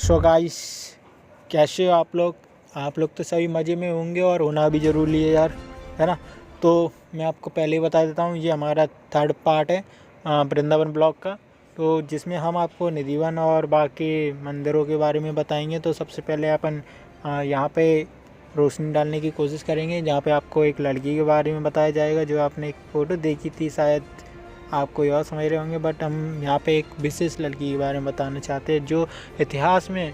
So guys, कैसे हो आप लोग? तो सभी मज़े में होंगे और होना भी ज़रूरी है यार, है ना। तो मैं आपको पहले ही बता देता हूँ, ये हमारा थर्ड पार्ट है वृंदावन ब्लॉग का, तो जिसमें हम आपको निधिवन और बाकी मंदिरों के बारे में बताएंगे। तो सबसे पहले अपन यहाँ पे रोशनी डालने की कोशिश करेंगे, जहाँ पे आपको एक लड़की के बारे में बताया जाएगा, जो आपने एक फ़ोटो देखी थी, शायद आप कोई और समझ रहे होंगे, बट हम यहाँ पे एक विशेष लड़की के बारे में बताना चाहते हैं जो इतिहास में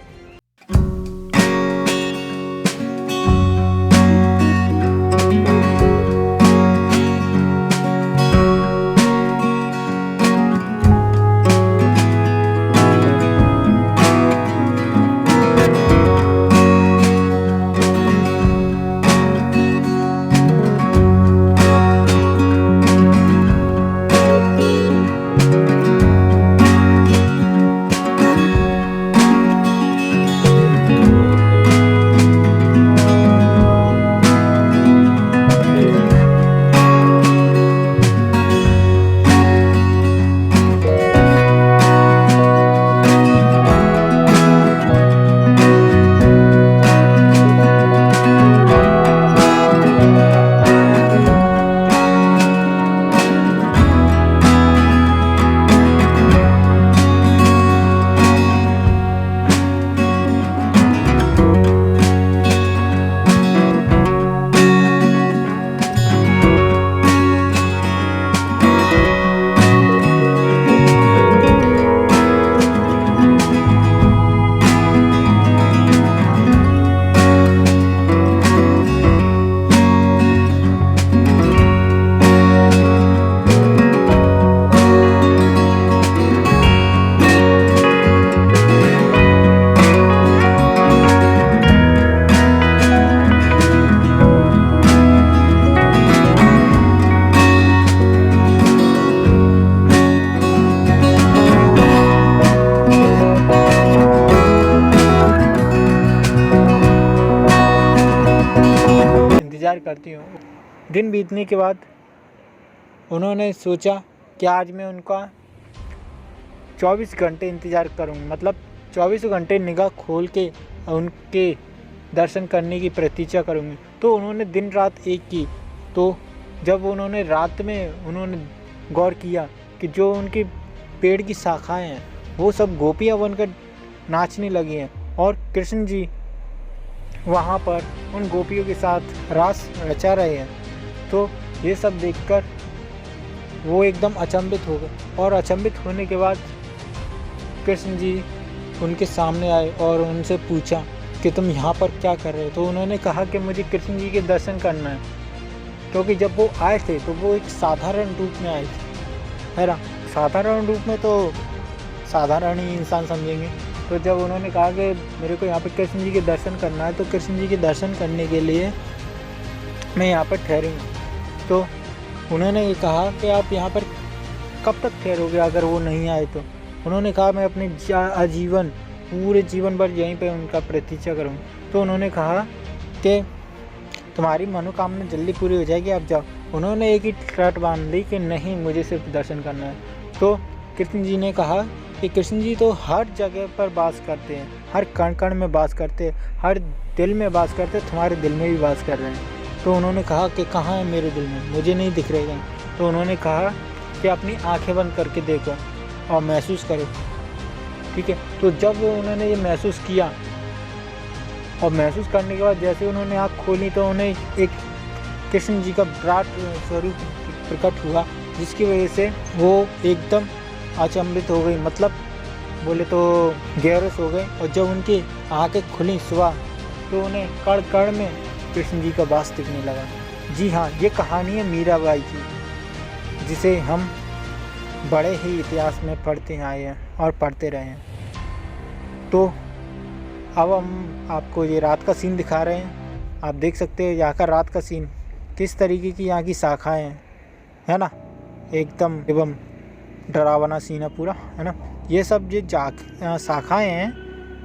इंतज़ार करती हूँ। दिन बीतने के बाद उन्होंने सोचा कि आज मैं उनका 24 घंटे इंतज़ार करूँगी, मतलब 24 घंटे निगाह खोल के उनके दर्शन करने की प्रतीक्षा करूँगी। तो उन्होंने दिन रात एक की। तो जब उन्होंने रात में उन्होंने गौर किया कि जो उनकी पेड़ की शाखाएं हैं वो सब गोपियाँ बनकर नाचने लगी हैं और कृष्ण जी वहाँ पर उन गोपियों के साथ रास रचा रहे हैं। तो ये सब देखकर वो एकदम अचंभित हो गए, और अचंभित होने के बाद कृष्ण जी उनके सामने आए और उनसे पूछा कि तुम यहाँ पर क्या कर रहे हो। तो उन्होंने कहा कि मुझे कृष्ण जी के दर्शन करना है, क्योंकि जब वो आए थे तो वो एक साधारण रूप में आए थे, है ना। साधारण रूप में तो साधारण ही इंसान समझेंगे। तो जब उन्होंने कहा कि मेरे को यहाँ पर कृष्ण जी के दर्शन करना है, तो कृष्ण जी के दर्शन करने के लिए मैं यहाँ पर ठहरूँगा। तो उन्होंने ये कहा कि आप यहाँ पर कब तक ठहरोगे अगर वो नहीं आए तो। उन्होंने कहा मैं अपने आजीवन पूरे जीवन भर यहीं पे उनका प्रतीक्षा करूँगा। तो उन्होंने कहा कि तुम्हारी मनोकामना जल्दी पूरी हो जाएगी, आप जाओ। उन्होंने एक ही शर्त बांध दी कि नहीं, मुझे सिर्फ दर्शन करना है। तो कृष्ण जी ने कहा कि कृष्ण जी तो हर जगह पर वास करते हैं, हर कण कण में वास करते हैं, हर दिल में वास करते हैं, तुम्हारे दिल में भी वास कर रहे हैं। तो उन्होंने कहा कि कहाँ है मेरे दिल में, मुझे नहीं दिख रहे कहीं। तो उन्होंने कहा कि अपनी आंखें बंद करके देखो और महसूस करो, ठीक है। तो जब उन्होंने ये महसूस किया और महसूस करने के बाद जैसे उन्होंने आँख खोली तो उन्हें एक कृष्ण जी का विराट स्वरूप प्रकट हुआ, जिसकी वजह से वो एकदम अचंभित हो गई, मतलब बोले तो गैरस हो गए। और जब उनकी आंखें खुली सुबह तो उन्हें कण कण में कृष्ण जी का वास दिखने लगा। जी हाँ, ये कहानी है मीराबाई की, जिसे हम बड़े ही इतिहास में पढ़ते आए हैं और पढ़ते रहे हैं। तो अब हम आपको ये रात का सीन दिखा रहे हैं। आप देख सकते हैं यहाँ का रात का सीन, किस तरीके की यहाँ की शाखाएँ हैं, है ना। एकदम एवं डरावना सीन है पूरा, है ना। ये सब जो शाखाएँ हैं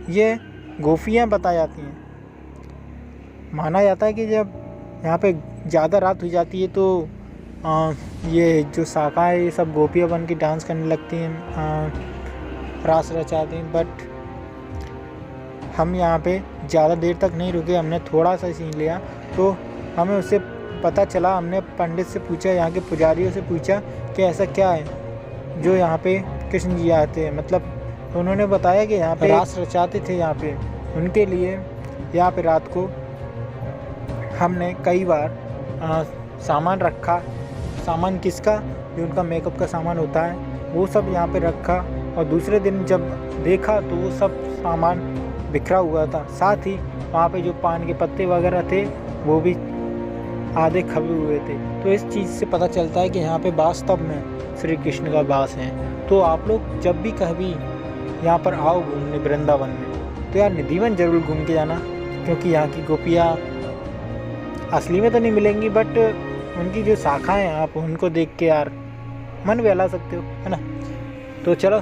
ये गोपियाँ बताई जाती हैं। माना जाता है कि जब यहाँ पे ज़्यादा रात हो जाती है तो ये जो शाखा है ये सब गोपियाँ बन के डांस करने लगती हैं, रास रचाती हैं। बट हम यहाँ पे ज़्यादा देर तक नहीं रुके, हमने थोड़ा सा सीन लिया। तो हमें उससे पता चला, हमने पंडित से पूछा, यहाँ के पुजारियों से पूछा कि ऐसा क्या है जो यहाँ पे कृष्ण जी आते हैं। मतलब उन्होंने बताया कि यहाँ पे रास रचाते थे, यहाँ पे उनके लिए यहाँ पे रात को हमने कई बार सामान रखा। सामान किसका? जो उनका मेकअप का सामान होता है वो सब यहाँ पे रखा। और दूसरे दिन जब देखा तो वो सब सामान बिखरा हुआ था। साथ ही वहाँ पे जो पान के पत्ते वगैरह थे वो भी आधे खबे हुए थे। तो इस चीज़ से पता चलता है कि यहाँ पे वास्तव में श्री कृष्ण का वास है। तो आप लोग जब भी कभी यहाँ पर आओ घूमने वृंदावन में, तो यार निधिवन ज़रूर घूम के जाना, क्योंकि यहाँ की गोपियाँ असली में तो नहीं मिलेंगी, बट उनकी जो शाखाएं हैं आप उनको देख के यार मन बहला सकते हो, है ना। तो चलो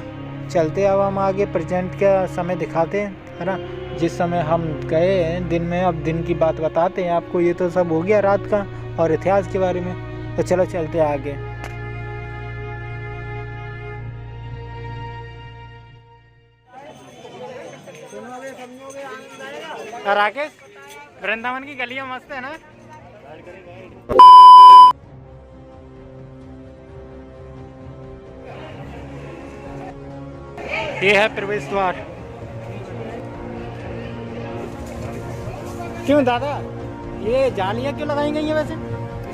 चलते, अब हम आगे प्रेजेंट का समय दिखाते हैं, है ना। जिस समय हम गए हैं दिन में, अब दिन की बात बताते हैं आपको। ये तो सब हो गया रात का और इतिहास के बारे में। तो चलो चलते हैं आगे। राकेश, वृंदावन की गलियां मस्त है ना। ये है प्रवेश द्वार। क्यों दादा ये जालियां क्यों लगाई गई हैं वैसे?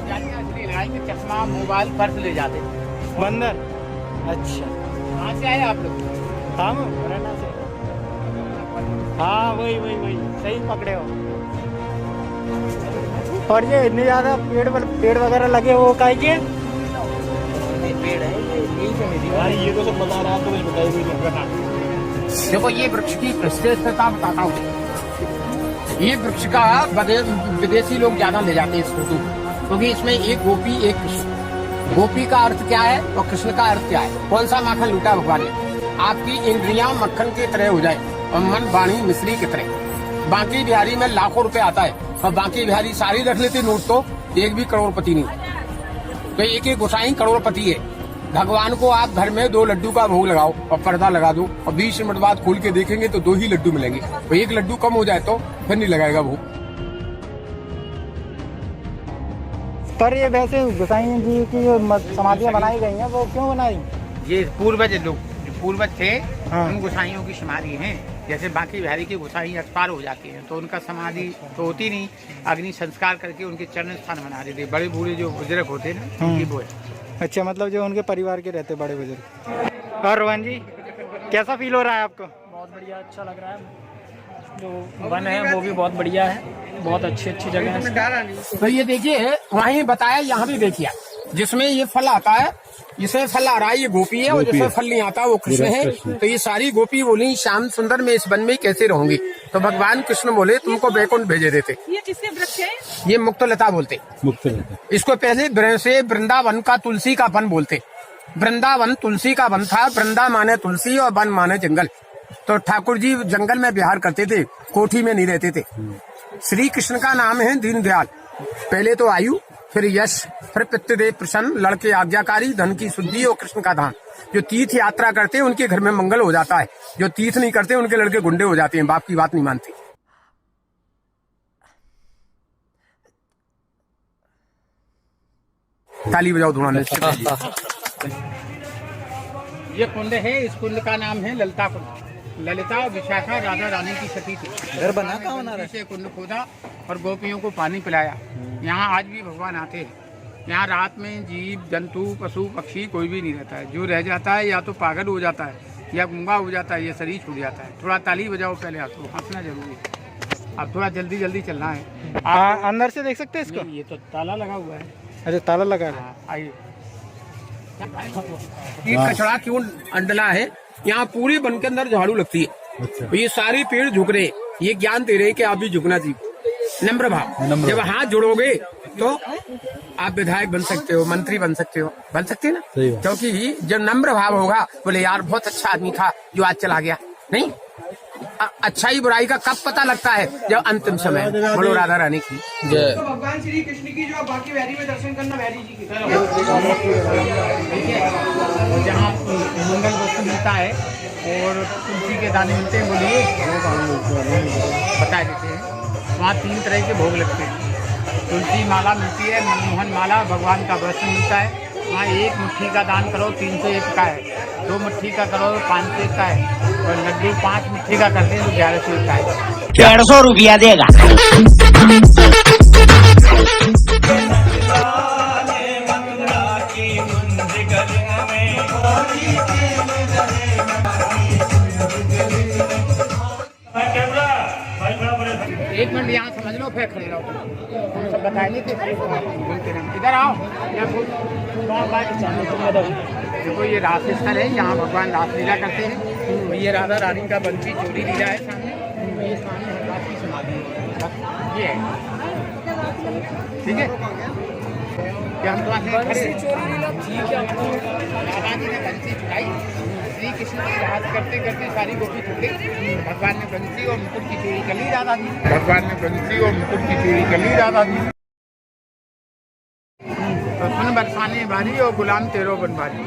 जालियां इसलिए लगाएंगे, चश्मा मोबाइल पर्स ले जाते बंदर। अच्छा, कहाँ से आए आप लोग? हम मुरैना से। हाँ वही सही पकड़े हो। और ये इतने ज़्यादा पेड़ वगैरह लगे वो काहे के? पेड़ है ये तो सब बता रहा, तो बताई हुई देखो, ये वृक्ष की विशेषता बताता हूँ। ये वृक्ष का विदेशी लोग ज्यादा ले जाते हैं इस फोटो, क्योंकि इसमें एक गोपी एक कृष्ण। गोपी का अर्थ क्या है और कृष्ण का अर्थ क्या है? कौन सा माखन लूटा भगवान ने? आपकी इंद्रियां मक्खन की तरह हो जाए और मन वाणी मिश्री की तरह। बांकी बिहारी में लाखों रुपए आता है और बांकी बिहारी सारी रख लेते नोट, तो एक भी करोड़पति नहीं। तो एक गोसाई करोड़पति है। भगवान को आप घर में 2 लड्डू का भोग लगाओ और पर्दा लगा दो, और 20 मिनट बाद खोल के देखेंगे तो 2 ही लड्डू मिलेंगे। तो एक लड्डू कम हो जाए तो फिर नहीं लगाएगा भोग। पर ये वैसे गोसाई जी की जो समाधियां बनाई गई हैं वो क्यों बनाई? ये पूर्वज थे, उन गोसाइयों की समाधि है। जैसे बाकी बिहारी के गोसाई एक्सपायर हो जाते हैं तो उनका समाधि तो होती नहीं, अग्नि संस्कार करके उनके चरण स्थान बना देते। बड़े बूढ़े जो बुजुर्ग होते हैं ना, उनकी वो है। अच्छा, मतलब जो उनके परिवार के रहते बड़े बुजुर्ग। और रोहन जी कैसा फील हो रहा है आपको? बहुत बढ़िया, अच्छा लग रहा है। जो वन है वो भी बहुत बढ़िया है, बहुत अच्छी जगह है। तो ये देखिए, वहीं बताया, यहाँ भी देखिए, जिसमें ये फल आता है, जिसमें फल आ रहा है ये गोपी है, और जिसमें फल नहीं आता वो कृष्ण है। तो ये सारी गोपी बोली, श्याम सुंदर में इस वन में कैसे रहूंगी? तो भगवान कृष्ण बोले, तुमको बैकुंठ भेजे देते। ये किसके वृक्ष है? ये मुक्तलता बोलते। इसको पहले से वृंदावन का तुलसी का वन बोलते। वृंदावन तुलसी का वन था। वृंदा माने तुलसी और वन माने जंगल। तो ठाकुर जी जंगल में विहार करते थे, कोठी में नहीं रहते थे। श्री कृष्ण का नाम है दीनदयाल। पहले तो आयु, फिर यश, फिर पितृदेव प्रसन्न, लड़के आज्ञाकारी, धन की शुद्धि और कृष्ण का धाम। जो तीर्थ यात्रा करते हैं उनके घर में मंगल हो जाता है, जो तीर्थ नहीं करते उनके लड़के गुंडे हो जाते हैं, बाप की बात नहीं मानते। ताली बजाओ थोड़ा। ये कुंड है, इस कुंड का नाम है ललिता कुंड। ललिता और विशाखा राधा रानी की सती थी। घर बना कहाँ बना रहा है? से कुंड खोदा और गोपियों को पानी पिलाया। यहाँ आज भी भगवान आते हैं। यहाँ रात में जीव जंतु पशु पक्षी कोई भी नहीं रहता है। जो रह जाता है या तो पागल हो जाता है या गूंगा हो जाता है या शरीर छूट जाता है। थोड़ा ताली बजाओ पहले, आपको हंसना जरूरी है। अब थोड़ा जल्दी चलना है। अंदर से देख सकते हैं इसको? ये तो ताला लगा हुआ है। अच्छा, ताला लगा है। आइए, कचड़ा क्यों अंडला है? यहाँ पूरी वन के अंदर झाड़ू लगती है। तो ये सारे पेड़ झुक रहे, ये ज्ञान दे रहे हैं कि आप भी झुकना चाहिए। नम्र भाव, जब हाथ जोड़ोगे तो आप विधायक बन सकते हो, मंत्री बन सकते हो, बन सकते हैं ना। क्योंकि जब नम्र भाव होगा, बोले यार बहुत अच्छा आदमी था जो आज चला गया, नहीं अच्छाई बुराई का कब पता लगता है? जब अंतिम समय। बोलो राधा रानी की जय। भगवान श्री कृष्ण की जो बाकी वैरी में दर्शन करना, वैरी जी की जहाँ मंगल वस्तु मिलता है और तुलसी के दाने मिलते हैं, बोलिए बता देते हैं। वहाँ 3 तरह के भोग लगते हैं। तुलसी माला मिलती है, मनमोहन माला, भगवान का वस्त्र मिलता है। वहाँ 1 मुट्ठी का दान करो 301 का है, 2 मुट्ठी का करो 501 का है, और लड्डू 5 मुट्ठी का करते हैं तो 1101 का है। 150 रुपया देगा। एक मिनट यहाँ समझ लो, फिर खड़े रहो। हम सब बताए नहीं थे, बोलते रहो। इधर आओ। देखो ये रास स्थल है, यहाँ भगवान रासलीला करते हैं। ये राधा रानी का बंसी चोरी लीला है सामने। ये सामने हनुमान की समाधि है, ये है। ठीक है, क्या हम तो बंसी चोरी लीला थी क्या? राधा जी ने बंसी चुराई, श्री कृष्ण की राज करते करते सारी गोपी छूट गई। भगवान ने बंसी और मुकुट की चोरी कर ली राधा जी। भगवान ने बंसी और मुकुट की चोरी कर ली राधा जी। तो सुन बरसाने वाली और गुलाम तेरो बनवारी।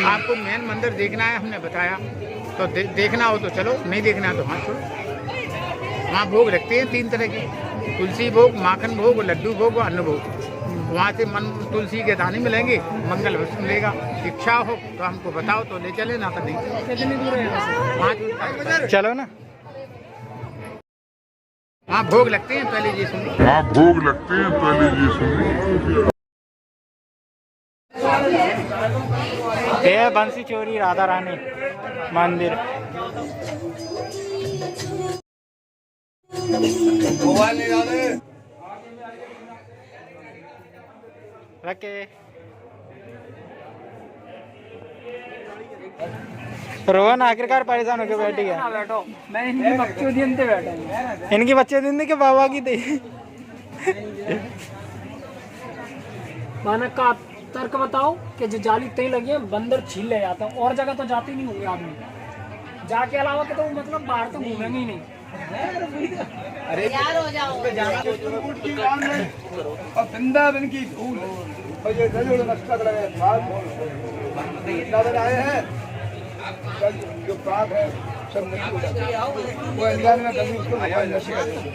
आपको मेन मंदिर देखना है, हमने बताया। तो देखना हो तो चलो, नहीं देखना है तो हाँ छोड़ो। वहाँ भोग रखते हैं 3 तरह के, तुलसी भोग, माखन भोग, लड्डू भोग और अन्न भोग। वहाँ से मन तुलसी के दाने मिलेंगे, मंगल वस्तु मिलेगा। इच्छा हो तो हमको बताओ तो ले चले, ना तो नहीं। कितनी दूर है यहाँ से? 5 मिनट चलो ना। वहाँ भोग लगते हैं, पहले ये सुनिए। हाँ भोग लगते हैं, पहले ये सुनिए। ये बंसी चोरी राधा रानी मंदिर। रखे रोहन आखिरकार परेशान होकर बैठी है। बैठो, मैं इनकी बच्चों दिन से बैठा हूँ। इनकी बच्चे दिन के बाबा की थी। मानक का आप तर्क बताओ कि जो जाली तय लगी है बंदर छीन ले जाता है, और जगह तो जाते ही नहीं होंगे आदमी। जाके अलावा के तो मतलब बाहर तो घूमेंगे ही नहीं। अरे यार हो जाओ और वृंदावन की धूल और ये नक्षत्र आए हैं, जो पाप है सब नष्ट हो जाता है। वो अनजान में कभी उसको भगवान नष्ट कर देंगे।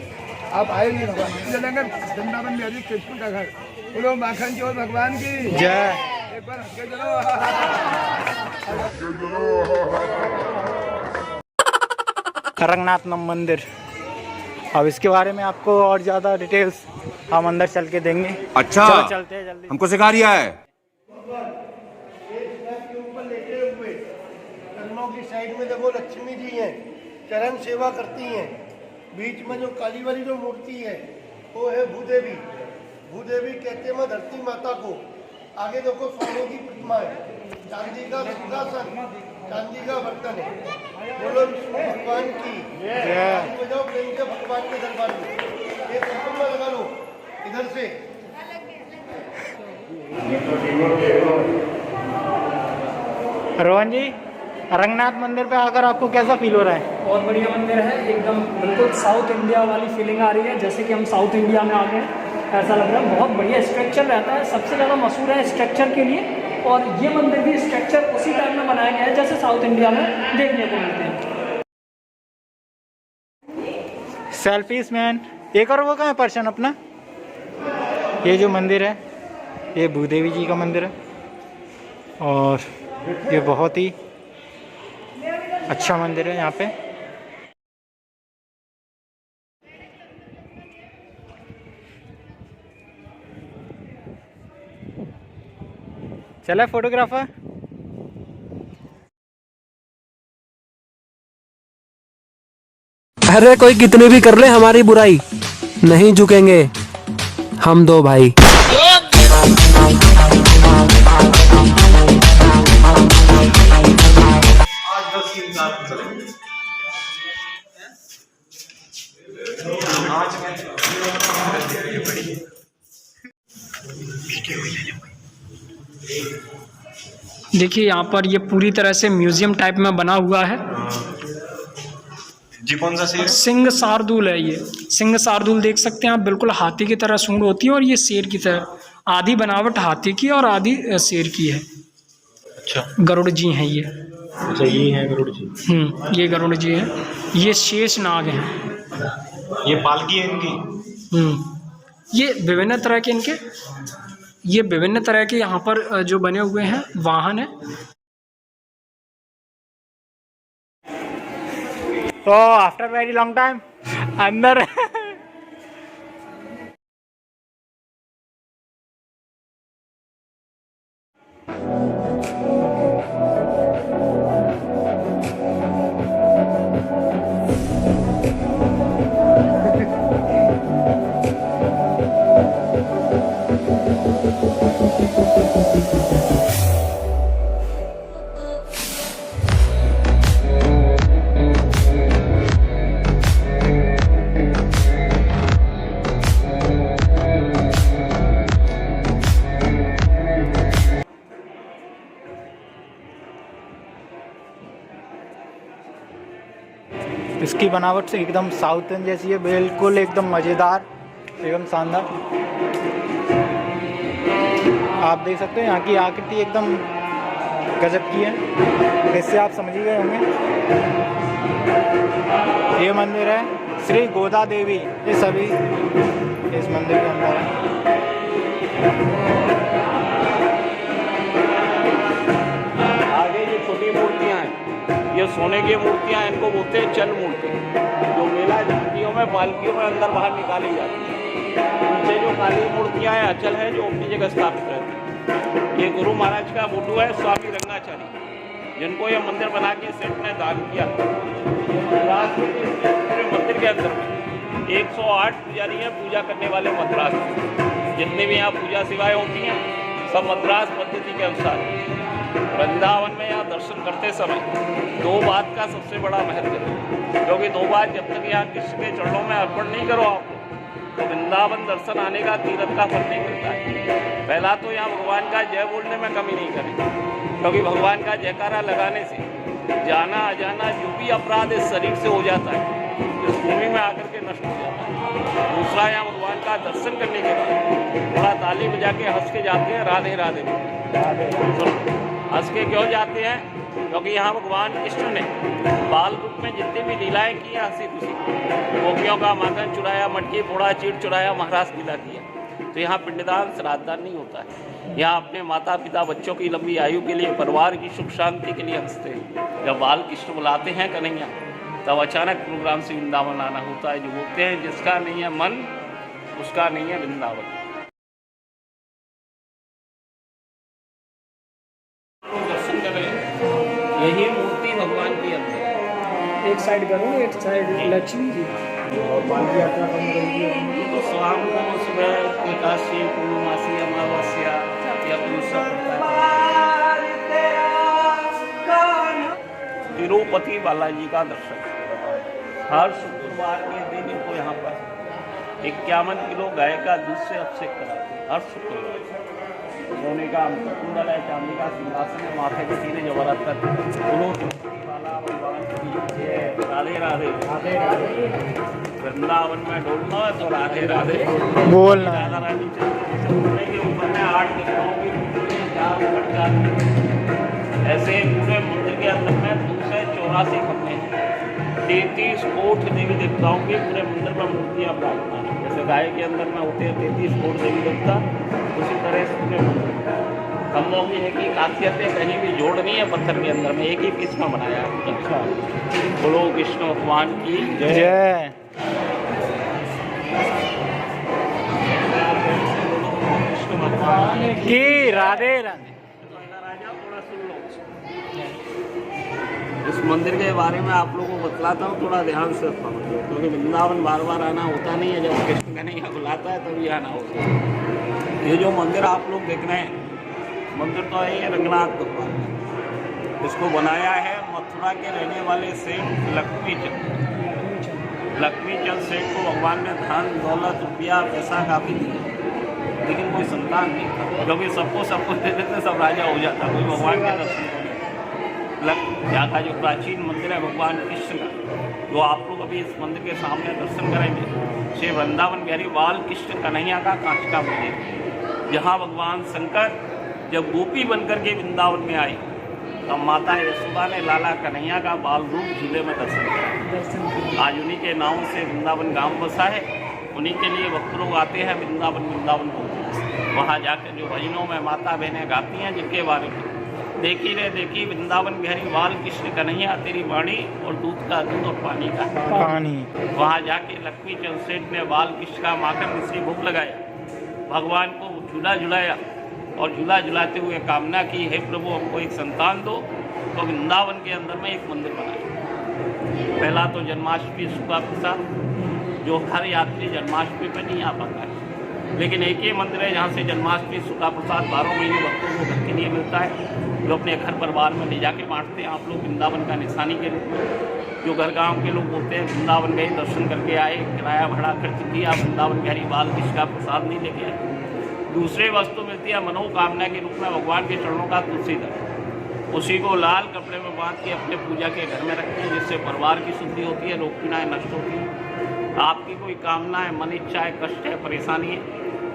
आप आए नहीं भगवान चलेंगे। वृंदावन में अभी कृष्ण का घर। बोलो माखन चोर भगवान की जय। एक बार हंस के चलो। रंगनाथ मंदिर। अब इसके बारे में आपको और ज्यादा डिटेल्स हम अंदर चल के देंगे। अच्छा, चलो चलते हैं जल्दी। हमको सिखा रिया है। चरणों की साइड में देखो लक्ष्मी जी हैं, चरण सेवा करती हैं। बीच में जो काली वाली जो मूर्ति है वो है भूदेवी। भूदेवी कहते हैं धरती माता को। आगे देखो सोने की प्रतिमा है, चांदी का सिंहासन, चांदी का बर्तन है। बोलो विष्णु भगवान की जय। बजाओ प्रेम से भगवान के दरबार में। ये संकल्प लगा लो इधर से। रोहन जी, रंगनाथ मंदिर पे आकर आपको कैसा फील हो रहा है? बहुत बढ़िया मंदिर है, एकदम बिल्कुल साउथ इंडिया वाली फीलिंग आ रही है, जैसे कि हम साउथ इंडिया में आ गए ऐसा लग रहा है। बहुत बढ़िया स्ट्रक्चर रहता है, सबसे ज़्यादा मशहूर है स्ट्रक्चर के लिए। और ये मंदिर भी स्ट्रक्चर उसी टाइप में बनाया गया है जैसे साउथ इंडिया में देखने को मिलते हैं। Selfies man. एक और वो कहाँ है पर्सन अपना? ये जो मंदिर है ये भूदेवी जी का मंदिर है और ये बहुत ही अच्छा मंदिर है। यहाँ पे चला फोटोग्राफर। अरे कोई कितनी भी कर ले हमारी बुराई, नहीं झुकेंगे हम 2 भाई। देखिए यहाँ पर ये पूरी तरह से म्यूजियम टाइप में बना हुआ है। जी कौन सा शेर? सिंह शार्दूल है ये। सिंह शार्दूल देख सकते हैं आप, बिल्कुल हाथी की तरह सूंड होती है और ये शेर की तरह। आधी बनावट हाथी की और आधी शेर की है। अच्छा, गरुड़ जी हैं ये। अच्छा ये है गरुड़ जी। ये गरुड़ जी हैं। ये शेष नाग हैं। ये पालकी है इनकी। ये विभिन्न तरह के इनके, ये विभिन्न तरह के यहाँ पर जो बने हुए हैं वाहन है। तो आफ्टर वेरी लॉन्ग टाइम अंदर इसकी बनावट से एकदम साउथ इंडियन जैसी है, बिल्कुल एकदम मज़ेदार, एकदम शानदार। आप देख सकते हो यहाँ की आकृति एकदम गजब की है। इससे आप समझ ही गए होंगे। ये मंदिर है श्री गोदा देवी, ये सभी इस मंदिर के अंदर है। आगे ये छोटी मूर्तियाँ हैं, ये सोने की मूर्तियाँ, इनको बोलते हैं चल मूर्ति, जो मेला झांकियों में पालकियों में अंदर बाहर निकाली जाती है। पीछे जो काली मूर्तियाँ हैं अचल है, जो अपनी जगह स्थापित रहती है। ये गुरु महाराज का फोटो है, स्वामी रंगाचारी, जिनको ये मंदिर बना के सेठ ने दान किया। मद्रास में पूरे मंदिर के अंदर में 108 पुजारी हैं पूजा करने वाले मद्रास में। जितनी भी यहाँ पूजा सेवाएँ होती हैं सब मद्रास पद्धति के अनुसार। वृंदावन में यहाँ दर्शन करते समय दो बात का सबसे बड़ा महत्व है, क्योंकि दो बात जब तक यहाँ कृष्ण के चरणों में अर्पण नहीं करो आप तो वृंदावन दर्शन आने का तीर्थ का फल नहीं मिलता है। पहला तो यहाँ भगवान का जय बोलने में कमी नहीं करें, क्योंकि भगवान का जयकारा लगाने से जाना अजाना जो भी अपराध इस शरीर से हो जाता है इस भूमि में आकर के नष्ट हो जाता है। दूसरा, यहाँ भगवान का दर्शन करने के बाद थोड़ा ताली बजा के हंस के जाते हैं, राधे राधे हंस के क्यों जाते हैं? क्योंकि यहाँ भगवान कृष्ण ने बाल रूप में जितनी भी लीलाएं की हैं हंसी खुशी, गोपियों का माखन चुराया, मटकी फोड़ा, चीट चुराया, महाराज लीला किया। तो यहाँ पिंडदान श्राद्धदान नहीं होता है। यहाँ अपने माता पिता बच्चों की लंबी आयु के लिए, परिवार की सुख शांति के लिए हंसते हैं। जब बाल कृष्ण बुलाते हैं कन्हैया, तब अचानक प्रोग्राम से वृंदावन आना होता है। जो बोलते हैं जिसका नहीं है मन उसका नहीं है वृंदावन। दर्शन कर रहे हैं, यही मूर्ति भगवान की अंदर, एक साइड करूँ, एक साइड लक्ष्मी जी। और बाकी यात्रा बन रही है तो शाम को सुबह एकादशी, पूर्णमासी, अमावस्या या दूसरा पड़ता है। तिरुपति बालाजी का दर्शन हर शुक्रवार के दिन इनको यहाँ पर 51 किलो गाय का दूध से अभिषेक कराते हैं हर शुक्रवार। सोने का कुंडल है, चांदी का सिंहासन है, माथे के तीरे जवाहरात का। राधे राधे राधे राधे। वृंदावन में डोलना है तो राधे राधे बोलना। राधा रानी के ऊपर में 8 दिशाओं की 4 खटका, ऐसे पूरे मंदिर के अंदर में 284 खम्भे हैं। 33 कोट देवी देवताओं की पूरे मंदिर में मूर्तियाँ प्रार्थना है। जैसे गाय के अंदर में होते हैं 33 कोट देवी देवता, उसी तरह से पूरे मंदिर खम्भों की है कि खासियत है, कहीं भी जोड़ नहीं है पत्थर के अंदर में, एक ही पीस में बनाया है। अच्छा, बोलो कृष्ण भगवान की जय। कृष्ण भगवान की राधे राधे। राजा थोड़ा सुन लो, इस मंदिर के बारे में आप लोगों को बतलाता हूँ, थोड़ा ध्यान से समझो, क्योंकि वृंदावन बार बार आना होता नहीं है। जब कृष्ण कन्हैया बुलाता है तभी आना होता है। ये जो मंदिर आप लोग देख रहे हैं, मंदिर तो है रंगनाथ भगवान ने इसको बनाया है। मथुरा के रहने वाले सेठ लक्ष्मीचंद सेठ को भगवान ने धन दौलत रुपया पैसा काफ़ी दिया, लेकिन कोई संतान नहीं था, क्योंकि सबको सब कुछ दे देते सब राजा हो जाता, कोई भगवान के दर्शन। यहाँ का जो प्राचीन मंदिर है भगवान कृष्ण का, जो आप लोग अभी इस मंदिर के सामने दर्शन करेंगे, श्री वृंदावन बिहारी बाल कृष्ण कन्हैया का कांच का मंदिर, जहाँ भगवान शंकर जब गोपी बनकर के वृंदावन में आए तब माता यशोदा ने लाला कन्हैया का बाल रूप झूले में दर्शन किया। आज उन्हीं के नाम से वृंदावन गांव बसा है, उन्हीं के लिए भक्त लोग आते हैं वृंदावन वृंदावन को। वहाँ जाकर जो भजनों में माता बहनें गाती हैं जिनके बारे में, देखी रे देखी वृंदावन बिहारी बाल कृष्ण कन्हैया तेरी वाणी और दूध का दूध और पानी का पानी। वहाँ जाके लक्ष्मी चंद सेठ ने बाल कृष्ण का माखन मिश्री भोग लगाया, भगवान को झूला झुलाया और झूला झुलाते हुए कामना की, हे प्रभु हमको एक संतान दो। तो वृंदावन के अंदर में एक मंदिर बनाया। पहला तो जन्माष्टमी सुखा प्रसाद, जो हर यात्री जन्माष्टमी पर नहीं आ पाता है, लेकिन एक ही मंदिर है जहाँ से जन्माष्टमी सुखा प्रसाद 12 महीने भक्तों को घर के लिए मिलता है, जो अपने घर परिवार में ले जाके बांटते हैं। आप लोग वृंदावन का निशानी के रूप में, जो घर गाँव के लोग बोलते हैं वृंदावन गए दर्शन करके आए, किराया भाड़ा खर्च किया, वृंदावन बिहारी बाल कृष्ण का प्रसाद नहीं लेके आए। दूसरी वस्तु मिलती है मनोकामना के रूप में भगवान के चरणों का तुलसी दल, उसी को लाल कपड़े में बांध के अपने पूजा के घर में रखते हैं, जिससे परिवार की शुद्धि होती है, रोग पीड़ाएं नष्ट होती हैं। आपकी कोई कामना है, मन इच्छा है, कष्ट है, परेशानी है,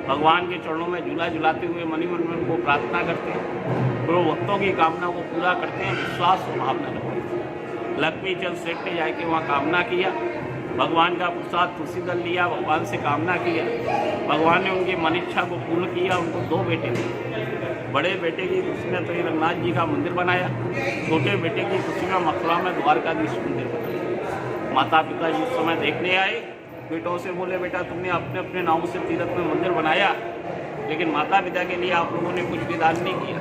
भगवान के चरणों में झूला झुलाते हुए मनी मन में उनको प्रार्थना करते हैं, तो भक्तों की कामना को पूरा करते हैं, विश्वास और भावना रखते हैं। लक्ष्मी चंद सेठ ने जाके वहाँ कामना किया, भगवान का प्रसाद तुलसी दल लिया, भगवान से कामना किया, भगवान ने उनकी मन इच्छा को पूर्ण किया। उनको 2 बेटे थे। बड़े बेटे की खुशी में तो रंगनाथ जी का मंदिर बनाया, छोटे बेटे की खुशी में मथुरा में द्वारकाधीश मंदिर बनाया। माता पिता जी उस समय देखने आए, बेटों से बोले बेटा तुमने अपने अपने नामों से तीर्थ में मंदिर बनाया, लेकिन माता पिता के लिए आप लोगों ने कुछ भी दान नहीं किया,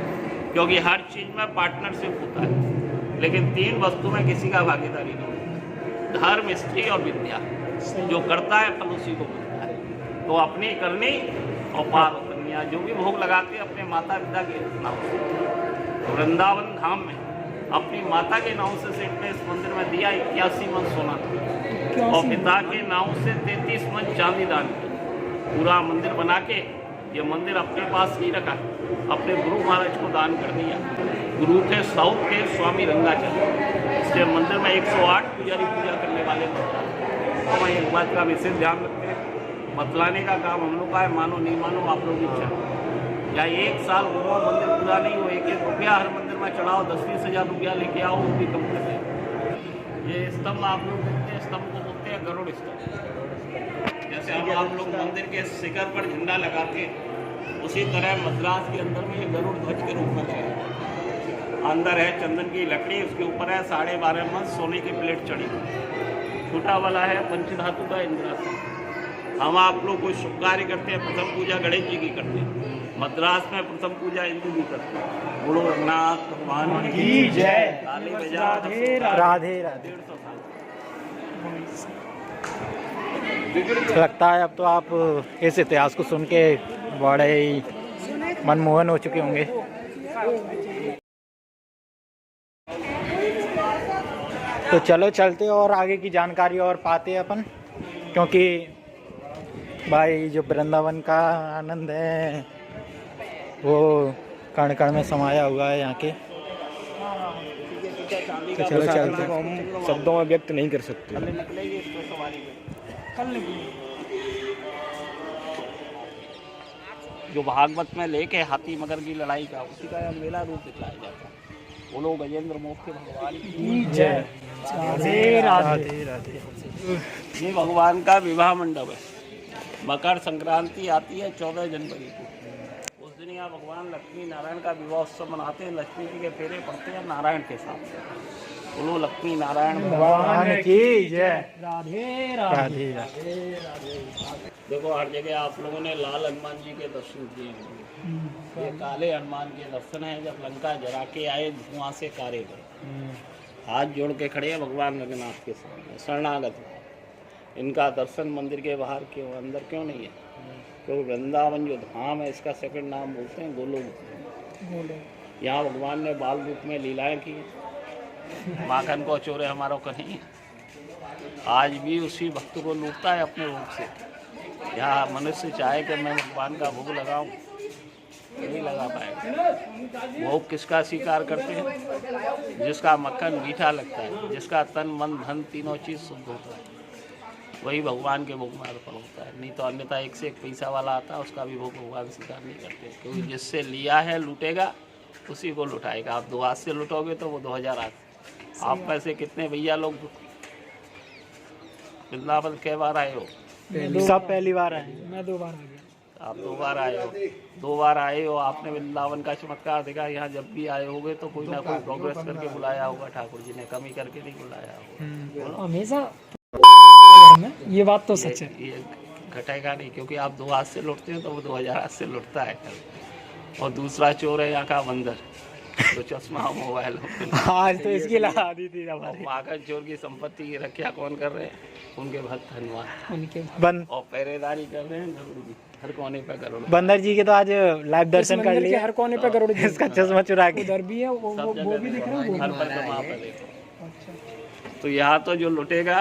क्योंकि हर चीज़ में पार्टनरशिप होता है, लेकिन 3 वस्तु में किसी का भागीदारी नहीं, धर्म, स्त्री और विद्या। जो करता है फल उसी को मिलता है। तो अपनी करनी और पार उतरनी, जो भी भोग लगाते हैं अपने माता पिता के नाम से। तो वृंदावन धाम में अपनी माता के नाम से सेठ ने इस मंदिर में दिया 81 मन सोना और पिता के नाम से 33 मन चांदी दान किया। पूरा मंदिर बना के ये मंदिर अपने पास नहीं रखा, अपने गुरु महाराज को दान कर दिया। गुरु थे साउथ के स्वामी रंगाचार्य। इसके मंदिर में 108 पुजारी पूजा करने वाले तो मैं एक बात का विशेष ध्यान रखते हैं, बतलाने का काम हम लोग का है, मानो नहीं मानो आप लोग इच्छा। या 1 साल घूमो मंदिर पूरा नहीं हो, 1-1 रुपया हर मंदिर में चढ़ाओ, 10-20 हज़ार रुपया लेके आओ, वो भी कम कर दें। ये स्तंभ आप लोग देखते हैं, स्तंभ को बोलते हैं गरुड़ स्तंभ। जैसे अब आप लोग मंदिर के शिखर पर झंडा लगाते हैं, उसी तरह मद्रास के अंदर में ये गरुड़ ध्वज के रूप में लगाया। अंदर है चंदन की लकड़ी, उसके ऊपर है 12.5 मन सोने की प्लेट चढ़ी। छोटा वाला है पंचधातु का इंद्रासन। हम आप लोग कोई शुभ कार्य करते हैं, प्रथम पूजा गणेश जी की करते हैं, मद्रास में प्रथम पूजा इंद्र जी करते हैं। बोलो रघुनाथ भगवान की जय। राधे राधे। लगता है अब तो आप इस इतिहास को सुन के बड़े ही मनमोहन हो चुके होंगे। तो चलो चलते और आगे की जानकारी और पाते हैं अपन, क्योंकि भाई जो वृंदावन का आनंद है वो कण कण में समाया हुआ है यहाँ के। तो चलो चलते, हम शब्दों में व्यक्त नहीं कर सकते। जो भागवत में लेके हाथी मगर की लड़ाई का, उसी का मेला रूप दिखलाया जाता है। बोलो गजेंद्र मोक्ष भगवान की जय। राधे राधे राधे। ये भगवान का विवाह मंडप है। मकर संक्रांति आती है 14 जनवरी को। उस दिन यहाँ भगवान लक्ष्मी नारायण का विवाह उत्सव मनाते हैं। लक्ष्मी जी के फेरे पड़ते हैं नारायण के साथ। बोलो लक्ष्मी नारायण भगवान की जय। राधे राधे राधे। देखो हर जगह आप लोगों ने लाल हनुमान जी के दर्शन किए होंगे। ये काले हनुमान के दर्शन है, जब लंका जरा के आए धुआं से कारे गए, हाथ जोड़ के खड़े हैं भगवान रघुनाथ के सामने, शरणागत है। इनका दर्शन मंदिर के बाहर क्यों, अंदर क्यों नहीं है? क्योंकि वृंदावन जो धाम है इसका सेकंड नाम बोलते हैं गोलोक। यहाँ भगवान ने बाल रूप में लीलाएं की। माखन को चोरे हमारों का नहीं है, आज भी उसी भक्त को लूटता है अपने रूप से। यहाँ मनुष्य चाहे कि मैं भगवान का भोग लगाऊं नहीं लगा पाएगा। भोग किसका स्वीकार करते हैं? जिसका मक्खन मीठा लगता है, जिसका तन मन धन तीनों चीज़ शुद्ध होता है, वही भगवान के भोग में अर्पण होता है। नहीं तो अन्यथा एक से एक पैसा वाला आता है, उसका भी भोग भगवान स्वीकार नहीं करते, क्योंकि जिससे लिया है लूटेगा, उसी को लुटाएगा। आप 2 हाथ से लुटोगे तो वो 2000 हाथ। आप में से कितने भैया लोग वृंदावन कै बार आए हो? सब पहली बार आए। मैं 2 बार आ गया। आप 2 बार आए हो, 2 बार आए हो। आपने वृंदावन का चमत्कार देखा। यहाँ जब भी आए होगे तो कोई ना कोई प्रोग्रेस करके बुलाया होगा, ठाकुर जी ने कमी करके नहीं बुलाया होगा। हमेशा ये बात तो सच है। ये घटेगा नहीं, क्योंकि आप 2 हाथ से लुटते हो तो वो 2000 हाथ से लुटता है। और दूसरा चोर है यहाँ का बंदर, तो चश्मा मोबाइल आज तो इसकी लगा दी थी हमारी। महाकाल चोर की संपत्ति की रक्षा कौन कर रहे हैं? उनके भक्त हनुमान, उनके बंद और पहरेदारी कर रहे हैं गरुड़ जी। हर कोने पे गरुड़। बंदर जी के तो आज लाइव दर्शन कर लिए। हर कोने पे गरुड़ जी। इसका चश्मा चुरा के उधर भी है, वो भी दिख रहा है। हर पर तो वहाँ पर देखो। तो यहाँ तो जो लुटेगा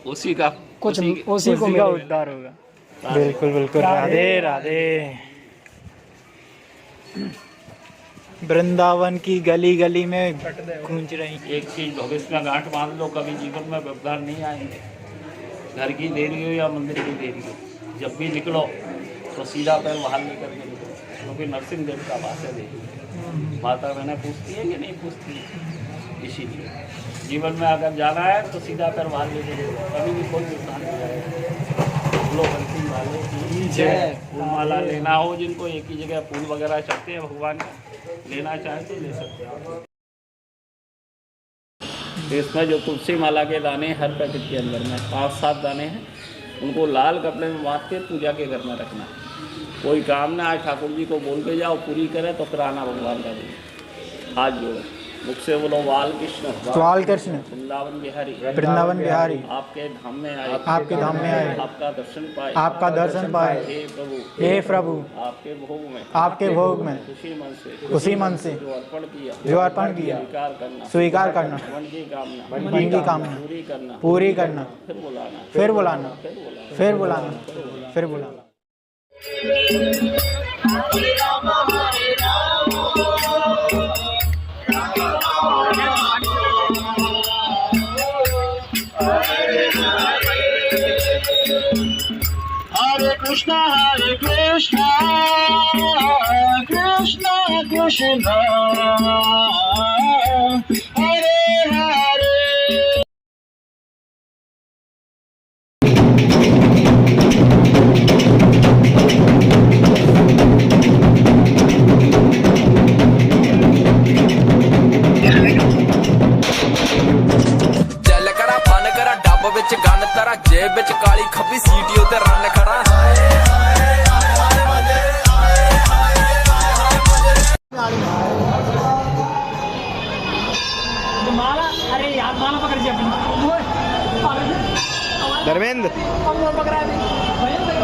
उसी का कुछ उसी को उसी का मिलेगा। उद्धार होगा। बिल्कुल बिल्कुल। राधे राधे। वृंदावन की गली गली में गूंज रही। एक चीज भविष्य में गांठ बांध लो, कभी जीवन में व्यवधान नहीं आएंगे। घर की देरी हो या मंदिर की देरी हो, जब भी निकलो तो सीधा पैर बाहर लेकर के निकलो, क्योंकि नरसिंह देव का वास है। देखिए माता बहनें पूछती है कि नहीं पूछती है। इसीलिए जीवन में अगर जाना है तो सीधा पैर बाहर लेके निकलो, कभी भी कोई नुकसान नहीं आएगा। फूलों बंसी वाले की जय। फूल माला लेना हो जिनको, एक ही जगह फूल वगैरह चढ़ते हैं भगवान का, लेना चाहे तो ले सकते हैं। तो इसमें जो तुलसी माला के दाने हर पैकेट के अंदर में 5-7 दाने हैं, उनको लाल कपड़े में बांध के पूजा के घर में रखना। कोई काम ना आए, ठाकुर जी को बोल के जाओ, पूरी करे तो फिर आना भगवान का दिन। हाथ जोड़ो, मुख से बोलो बाल कृष्ण वृंदावन बिहारी, वृंदावन बिहारी आपके धाम में आए, आपके धाम में आए, आपका दर्शन पाए, आपका दर्शन पाए। हे प्रभु आपके भोग में, आपके भोग में उसी मन से जो अर्पण किया स्वीकार करना। मन की कामना पूरी करना। फिर बुलाना। फिर बुलाना। Hare Krishna, Krishna Krishna, Hare Hare. ਚੱਲ ਕਰਾ ਫਨ ਕਰਾ ਡੱਬ ਵਿੱਚ ਗੰਨ ਤਰਾ ਜੇਬ ਵਿੱਚ ਕਾਲੀ ਖੱਬੀ ਸੀਟੀ ਉਤੇ ਰਨ ਕਰਾ माला, अरे यार माला पकड़ जी अपनी। धर्मेंद्र पकड़ा है पैसा।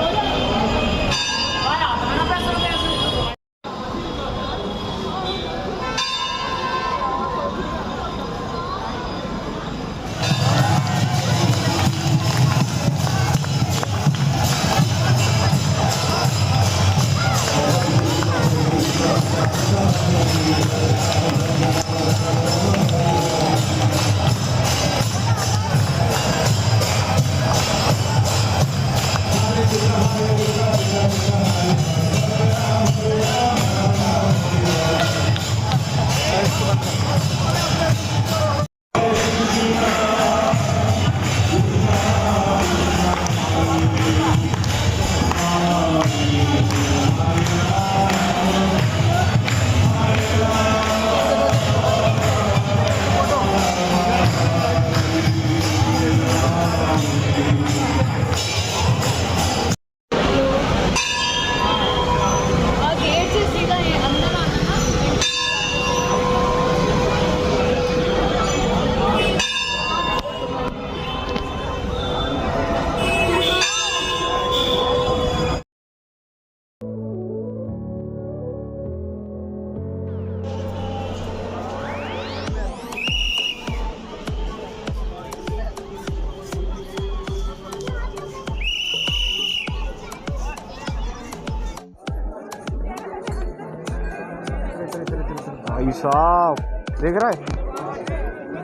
साहब देख रहा है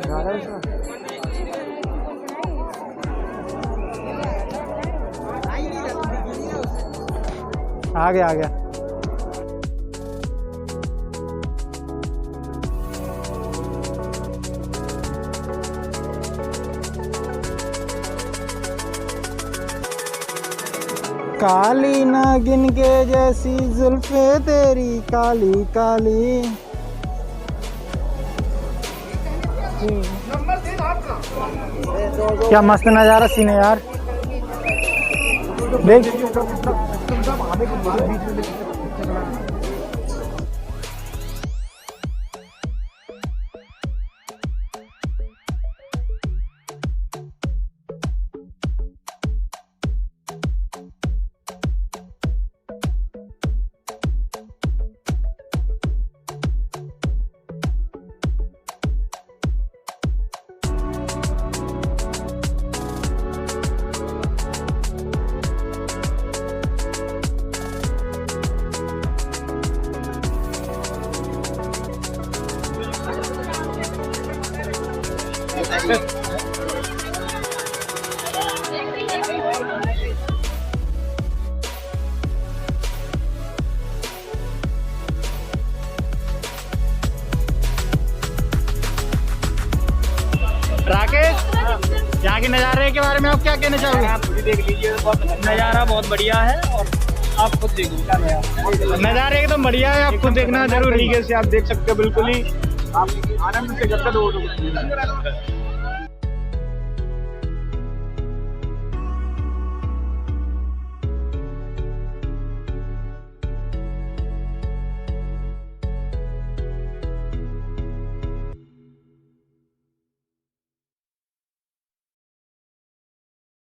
जा रहा है इसमें। आ गया आ गया। काली नागिन के जैसी जुल्फे तेरी काली काली। क्या मस्त नज़ारा सीन है यार, देख। राकेश, यहाँ के नज़ारे के बारे में आप क्या कहना चाहोगे? आप भी देख लीजिए, नज़ारा बहुत बढ़िया है और आप खुद देखिए नज़ारे एकदम बढ़िया है, आप खुद देखना जरूर। तरीके से आप देख सकते हो, बिल्कुल ही आप आनंद से गदगद हो सकते हैं।